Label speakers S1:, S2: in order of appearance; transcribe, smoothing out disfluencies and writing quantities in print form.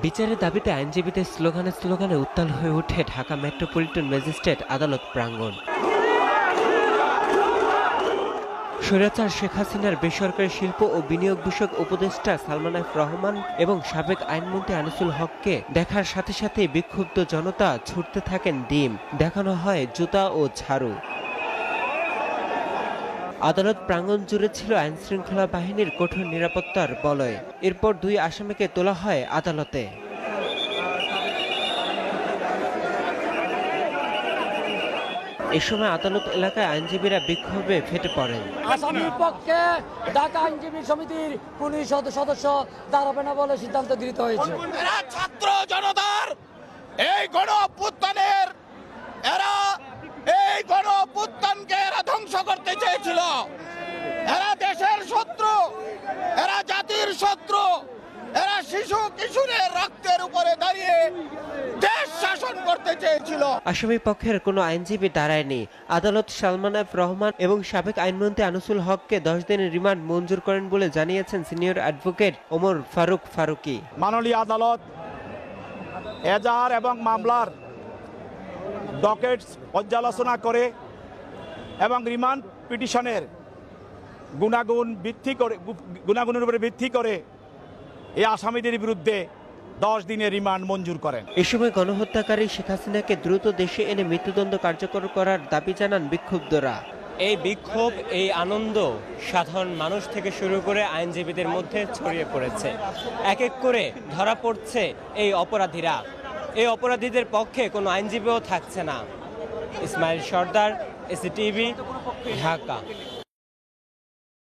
S1: বিচারের দাবিতে আইনজীবীদের স্লোগানে উত্তাল হয়ে ওঠে ঢাকা মেট্রোপলিটন ম্যাজিস্ট্রেট আদালত প্রাঙ্গণ। স্বৈরাচার শেখ হাসিনার বেসরকারি শিল্প ও বিনিয়োগ বিষয়ক উপদেষ্টা সালমান এফ রহমান এবং সাবেক আইনমন্ত্রী আনিসুল হককে দেখার সাথে সাথে বিক্ষুব্ধ জনতা ছুটতে থাকেন ডিম, দেখানো হয় জুতা ও ঝাড়ু। আদালত প্রাঙ্গণ জুড়ে ছিল আইনশৃঙ্খলা বাহিনীর কঠোর নিরাপত্তার বলয়। এরপর দুই আসামিকে তোলা হয় আদালতে। এ সময় আদালত এলাকায় আইনজীবীরা বিক্ষোভে ফেটে পড়েন।
S2: আসামির পক্ষে ঢাকা আইনজীবী সমিতির পুলিশ সদস্য দাঁড়াবে না বলে সিদ্ধান্ত গৃহীত হয়েছে।
S3: ছাত্র জনতার এই গণঅভ্যুত্থানের এই গণঅভ্যুত্থানকে এরা ধ্বংস করতে চেয়েছিল। এরা দেশের শত্রু, এরা জাতির শত্রু, এরা শিশু কিশোরের রক্তের উপরে দাঁড়িয়ে দেশ শাসন করতে চেয়েছিল।
S1: আসামি পক্ষের কোনো আইনজীবী দাঁড়ায়নি। আদালত সালমান এফ রহমান এবং সাবেক আইনমন্ত্রী আনিসুল হককে 10 দিনের রিমান্ড মঞ্জুর করেন বলে জানিয়েছেন সিনিয়র অ্যাডভোকেট ওমর ফারুকি।
S4: মাননীয় আদালত এজাহার এবং মামলার ডকেট পর্যালোচনা করে এবং রিমান্ড পিটিশনের গুণাগুণের উপরে ভিত্তি করে এই আসামিদের বিরুদ্ধে 10 দিনের রিমান্ড মঞ্জুর করেন।
S1: এ সময় গণহত্যাকারী শেখ হাসিনাকে দ্রুত দেশে এনে মৃত্যুদণ্ড কার্যকর করার দাবি জানান বিক্ষুব্ধরা।
S5: এই বিক্ষোভ, এই আনন্দ সাধারণ মানুষ থেকে শুরু করে আইনজীবীদের মধ্যে ছড়িয়ে পড়েছে। এক এক করে ধরা পড়ছে এই অপরাধীরা। এই অপরাধীদের পক্ষে কোনো আইনজীবীও থাকছে না। ইসমাইল সর্দার, এসিটিভি, ঢাকা।